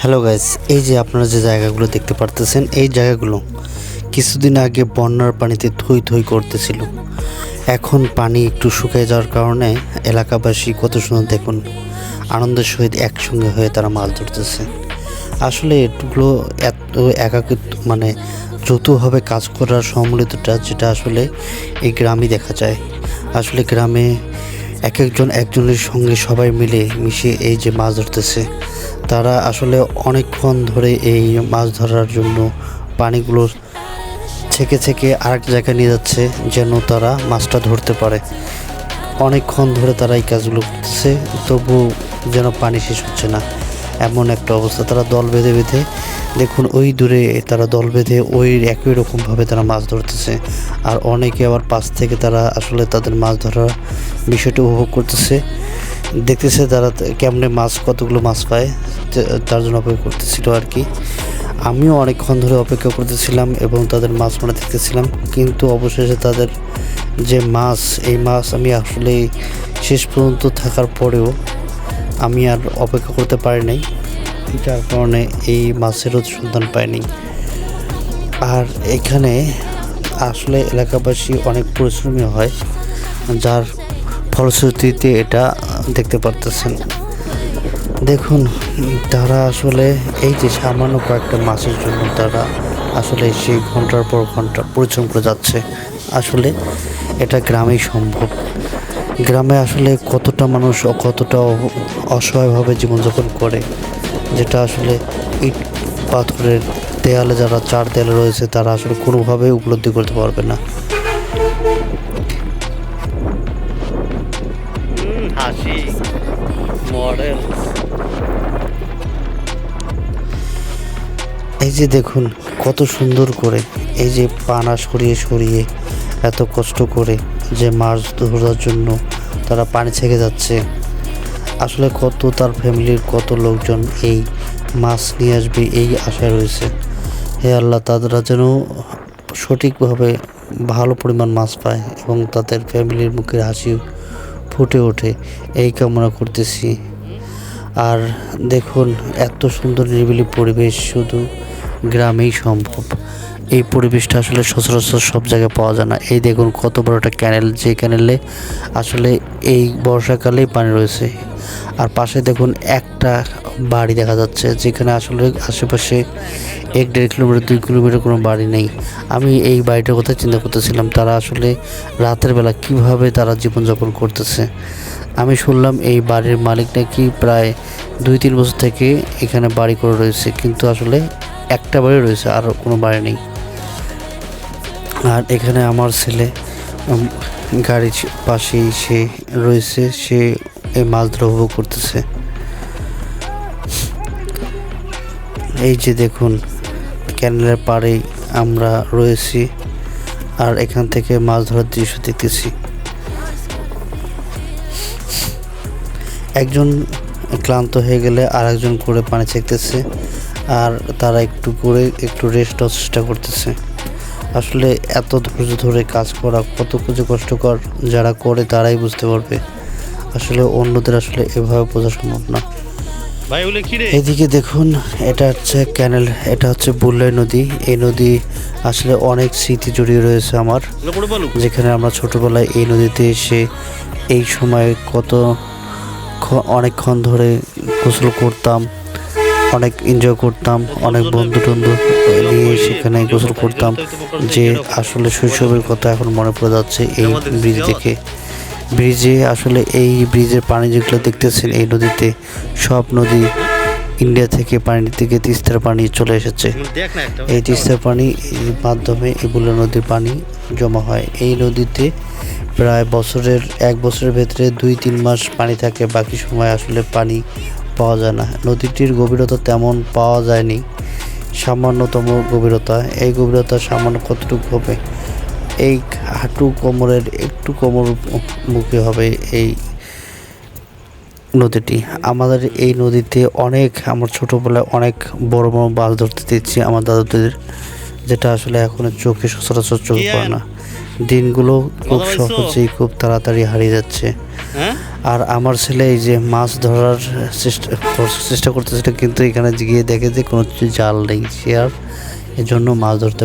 Hello guys, এই যে আপনারা যে জায়গাগুলো দেখতে পারতেছেন, এই জায়গাগুলো কিছুদিন আগে বন্যার পানিতে থই থই করতেছিল। এখন পানি একটু শুকিয়ে যাওয়ার কারণে এলাকাবাসী কত সুন্দর দেখুন আনন্দের সহিত একসঙ্গে হয়ে তারা মাছ ধরতেছে। আসলে এগুলো এত একাকিত্ব মানে যৌথভাবে কাজ করার সম্মিলিতটা যেটা আসলে এই গ্রামে দেখা যায়। আসলে গ্রামে এক একজন একজনের সঙ্গে সবাই মিলে মিশে এই যে মাছ ধরতেছে, তারা আসলে অনেকক্ষণ ধরে এই মাছ ধরার জন্য পানিগুলো ছেঁকে ছেঁকে আরেক জায়গায় নিয়ে যাচ্ছে যেন তারা মাছটা ধরতে পারে। অনেকক্ষণ ধরে তারা এই কাজগুলো করতেছে, তবু যেন পানি শেষ হচ্ছে না, এমন একটা অবস্থা। তারা দল বেঁধে বেঁধে দেখুন ওই দূরে তারা দল বেঁধে ওই একই রকমভাবে তারা মাছ ধরতেছে। আর অনেকে আবার পাশ থেকে তারা আসলে তাদের মাছ ধরার বিষয়টা উপভোগ করতেছে, দেখতেছে তারা কেমনে মাছ কতগুলো মাছ পায়, তার জন্য অপেক্ষা করতেছিল আর কি। আমিও অনেকক্ষণ ধরে অপেক্ষা করতেছিলাম এবং তাদের মাছ মারা দেখতেছিলাম, কিন্তু অবশেষে তাদের যে মাছ, এই মাছ আমি আসলে শেষ পর্যন্ত থাকার পরেও আমি আর অপেক্ষা করতে পারি নাই, যার কারণে এই মাছেরও সন্ধান পাইনি। আর এখানে আসলে এলাকাবাসী অনেক পরিশ্রমী হয়, যার ফলশ্রুতিতে এটা দেখতে পারতেছেন। দেখুন তারা আসলে এই যে সামান্য কয়েকটা মাছের জন্য তারা আসলে সেই ঘন্টার পর ঘন্টা পরিশ্রম করে যাচ্ছে। আসলে এটা গ্রামেই সম্ভব। গ্রামে আসলে কতটা মানুষ কতটা অসহায়ভাবে জীবনযাপন করে, যেটা আসলে ইট পাথরের দেয়ালে যারা চার দেয়ালে রয়েছে তারা আসলে কোনোভাবেই উপলব্ধি করতে পারবে না। হাসি মডেল। এই যে দেখুন কত সুন্দর করে এই যে পানা সরিয়ে সরিয়ে এত কষ্ট করে যে মাছ ধরার জন্য তারা পানি ছেঁকে যাচ্ছে। আসলে কত তার ফ্যামিলির কত লোকজন এই মাছ নিয়ে আসবে এই আশায় রয়েছে। হে আল্লাহ, তারা যেন সঠিকভাবে ভালো পরিমাণ মাছ পায় এবং তাদের ফ্যামিলির মুখের হাসি ফুটে ওঠে, এই কামনা করতেছি। আর দেখুন এত সুন্দর নিরিবিলি পরিবেশ শুধু গ্রামেই সম্ভব। এই পরিবেশটা আসলে সচরাচর সব জায়গায় পাওয়া যায় না। এই দেখুন কত বড় একটা ক্যানেল, যে ক্যানেলে আসলে এই বর্ষাকালেই পানি রয়েছে। আর পাশে দেখুন একটা বাড়ি দেখা যাচ্ছে, যেখানে আসলে আশেপাশে 1-1.5 কিলোমিটার 2 কিলোমিটার কোনো বাড়ি নেই। আমি এই বাড়িটার কথা চিন্তা করতেছিলাম, তারা আসলে রাতের বেলা কিভাবে তারা জীবনযাপন করতেছে। আমি শুনলাম এই বাড়ির মালিক নাকি প্রায় 2-3 বছর থেকে এখানে বাড়ি করে রয়েছে, কিন্তু আসলে একটা বাড়ি রয়েছে, আর কোনো বাড়ি নেই। আর এখানে আমার ছেলে গাড়ির পাশেই সে রয়েছে, সে এই মাছ ধরা উপভোগ করতেছে। এই যে দেখুন ক্যানেলের পাড়েই আমরা রয়েছি, আর এখান থেকে মাছ ধরার দৃশ্য দেখতেছি। একজন ক্লান্ত হয়ে গেলে আর একজন করে পানি ছেঁকতেছে, আর তারা একটু করে একটু রেস্ট নেওয়ার চেষ্টা করতেছে। আসলে এত ধৈর্য ধরে কাজ করা কত কিছু কষ্টকর, যারা করে তারাই বুঝতে পারবে। আসলে অন্যদের আসলে এভাবে বোঝা সম্ভব না। এদিকে দেখুন এটা হচ্ছে ক্যানেল, এটা হচ্ছে বুল্লাই নদী। এই নদী আসলে অনেক স্মৃতি জড়িয়ে রয়েছে আমার, যেখানে আমরা ছোটবেলায় এই নদীতে এসে এই সময় অনেকক্ষণ ধরে গোসল করতাম, অনেক এনজয় করতাম, অনেক বন্ধু টন্ধু নিয়ে সেখানে গোসল করতাম। যে আসলে শৈশবের কথা এখন মনে পড়ে যাচ্ছে এই ব্রিজ দেখে। ব্রিজে আসলে এই ব্রিজের পানি যেগুলো দেখতেছেন এই নদীতে, সব নদী ইন্ডিয়া থেকে পানি থেকে তিস্তার পানি চলে এসেছে। এই তিস্তার পানির মাধ্যমে এই বুল্লা নদীর পানি জমা হয়। এই নদীতে প্রায় এক বছরের ভেতরে 2-3 মাস পানি থাকে, বাকি সময় আসলে পানি পাওয়া যায় না। নদীটির গভীরতা তেমন পাওয়া যায়নি, সামান্যতম গভীরতা। এই গভীরতা সামান্য কতটুকু হবে, এই হাঁটু কোমরের একটু কোমর মুখে হবে এই নদীটি। আমাদের এই নদীতে আমার ছোটোবেলায় অনেক বড় বড় মাছ ধরতে দেখছি আমার দাদুদের, যেটা আসলে এখন চোখে সচরাচর চোখে পড়ে না। দিনগুলো খুব সহজেই খুব তাড়াতাড়ি হারিয়ে যাচ্ছে। আর আমার ছেলে এই যে মাছ ধরার চেষ্টা করতেছিল, কিন্তু এখানে গিয়ে দেখে যে কোনো জাল নেই, সে আর এজন্য মাছ ধরতে